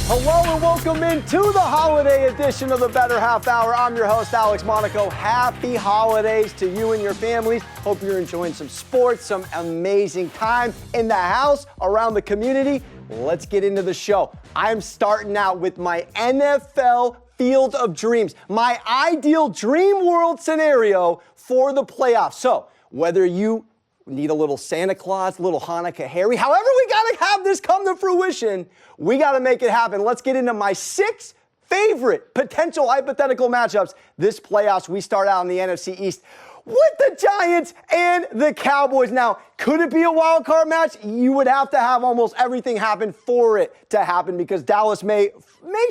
Hello and welcome into the holiday edition of the Bettor Half Hour. I'm your host, Alex Monaco. Happy holidays to you and your families. Hope you're enjoying some sports, some amazing time in the house, around the community. Let's get into the show. I'm starting out with my NFL Field of Dreams, my ideal dream world scenario for the playoffs. So whether you need a little Santa Claus, a little Hanukkah Harry, however we got to have this come to fruition, we got to make it happen. Let's get into my 6 favorite potential hypothetical matchups this playoffs. We start out in the NFC East with the Giants and the Cowboys. Now, could it be a wild card match? You would have to have almost everything happen for it to happen, because Dallas may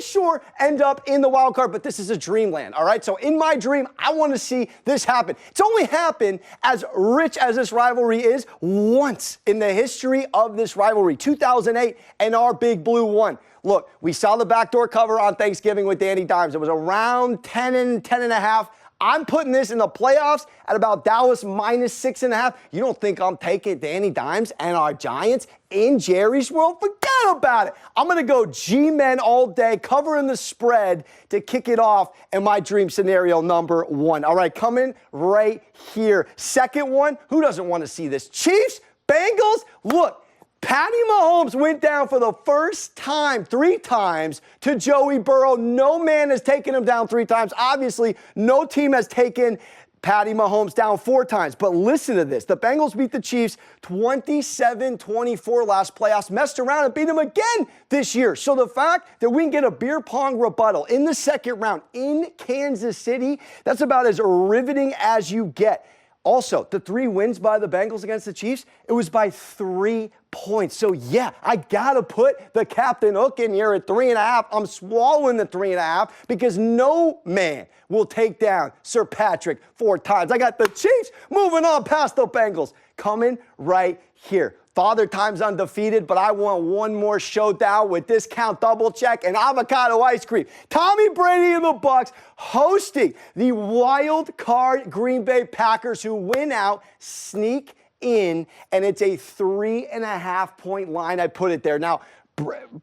sure end up in the wild card, but this is a dreamland, all right? So in my dream, I want to see this happen. It's only happened, as rich as this rivalry is, once in the history of this rivalry, 2008, and our Big Blue won. Look, we saw the backdoor cover on Thanksgiving with Danny Dimes. It was around 10 and a half. I'm putting this in the playoffs at about Dallas minus 6.5. You don't think I'm taking Danny Dimes and our Giants in Jerry's world? Forget about it. I'm going to go G-men all day, covering the spread to kick it off in my dream scenario number 1. All right, coming right here. Second one, who doesn't want to see this? Chiefs, Bengals, look. Patty Mahomes went down for the first time 3 times to Joey Burrow. No man has taken him down 3 times. Obviously, no team has taken Patty Mahomes down 4 times. But listen to this. The Bengals beat the Chiefs 27-24 last playoffs, messed around and beat them again this year. So the fact that we can get a beer pong rebuttal in the second round in Kansas City, that's about as riveting as you get. Also, the 3 wins by the Bengals against the Chiefs, it was by 3 points. So yeah, I gotta put the Captain Hook in here at 3.5. I'm swallowing the 3.5 because no man will take down Sir Patrick 4 times. I got the Chiefs moving on past the Bengals, coming right here. Father Time's undefeated, but I want one more showdown with discount double check and avocado ice cream. Tommy Brady and the Bucs hosting the wild card Green Bay Packers, who win out, sneak in, and it's a 3.5 point line. I put it there. Now,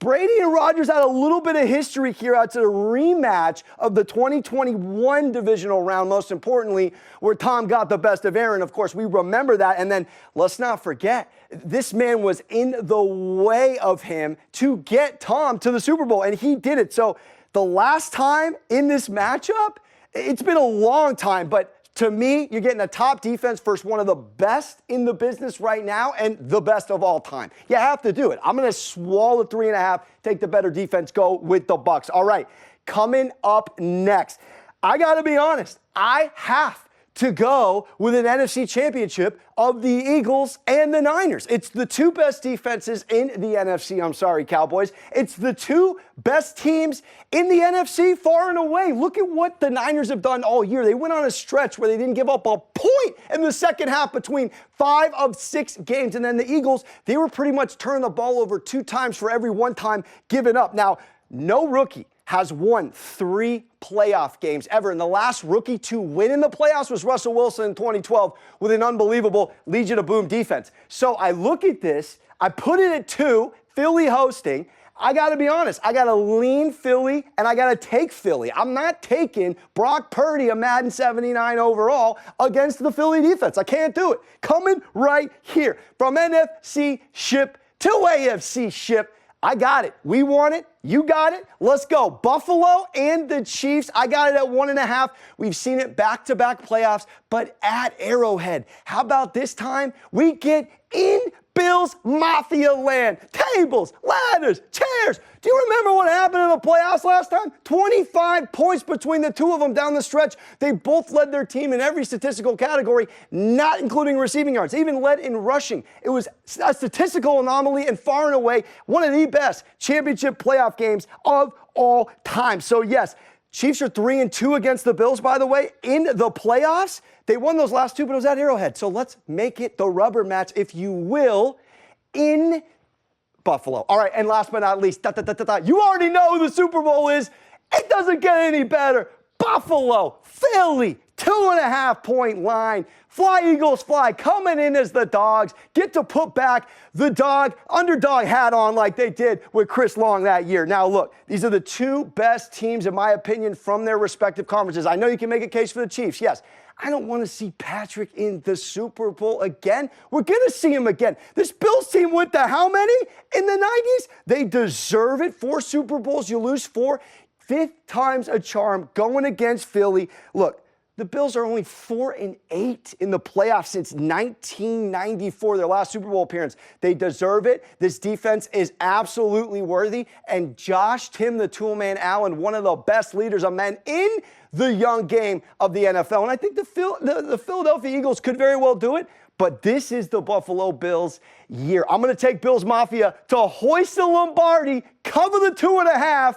Brady and Rodgers had a little bit of history here. It's a rematch of the 2021 divisional round, most importantly, where Tom got the best of Aaron. Of course, we remember that. And then let's not forget, this man was in the way of him to get Tom to the Super Bowl, and he did it. So the last time in this matchup, it's been a long time, but to me, you're getting a top defense versus one of the best in the business right now and the best of all time. You have to do it. I'm going to swallow the 3.5, take the better defense, go with the Bucs. All right, coming up next, I got to be honest, I have to go with an NFC championship of the Eagles and the Niners. It's the 2 best defenses in the NFC. I'm sorry, Cowboys. It's the 2 best teams in the NFC far and away. Look at what the Niners have done all year. They went on a stretch where they didn't give up a point in the second half between 5 of 6 games. And then the Eagles, they were pretty much turning the ball over 2 times for every 1 time given up. Now, no rookie has won 3 playoff games ever. And the last rookie to win in the playoffs was Russell Wilson in 2012 with an unbelievable Legion of Boom defense. So I look at this, I put it at 2, Philly hosting. I got to be honest, I got to lean Philly and I got to take Philly. I'm not taking Brock Purdy, a Madden 79 overall, against the Philly defense. I can't do it. Coming right here from NFC ship to AFC ship. I got it. We want it. You got it. Let's go. Buffalo and the Chiefs. I got it at 1.5. We've seen it back-to-back playoffs, but at Arrowhead. How about this time? We get in Bills Mafia land. Tables, ladders, chairs. Do you remember what happened in the playoffs last time? 25 points between the 2 of them down the stretch. They both led their team in every statistical category, not including receiving yards. They even led in rushing. It was a statistical anomaly and far and away one of the best championship playoff games of all time. So yes, Chiefs are 3-2 against the Bills, by the way, in the playoffs. They won those last 2, but it was at Arrowhead. So let's make it the rubber match, if you will, in Buffalo. All right, and last but not least, you already know who the Super Bowl is. It doesn't get any better. Buffalo, Philly, 2.5-point line. Fly, Eagles, fly. Coming in as the dogs. Get to put back the underdog hat on like they did with Chris Long that year. Now, look, these are the two best teams, in my opinion, from their respective conferences. I know you can make a case for the Chiefs, yes. I don't want to see Patrick in the Super Bowl again. We're going to see him again. This Bills team went to how many in the 90s? They deserve it. 4 Super Bowls, you lose 4. 5th time's a charm going against Philly. Look, the Bills are only 4-8 in the playoffs since 1994, their last Super Bowl appearance. They deserve it. This defense is absolutely worthy. And Josh Tim, the Toolman Allen, one of the best leaders of men in the young game of the NFL. And I think the Philadelphia Eagles could very well do it. But this is the Buffalo Bills year. I'm going to take Bills Mafia to hoist the Lombardi, cover the 2.5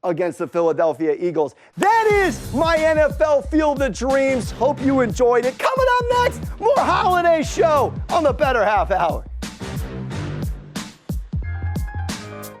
against the Philadelphia Eagles. That is my NFL Field of Dreams. Hope you enjoyed it. Coming up next, more holiday show on the Bettor Half Hour.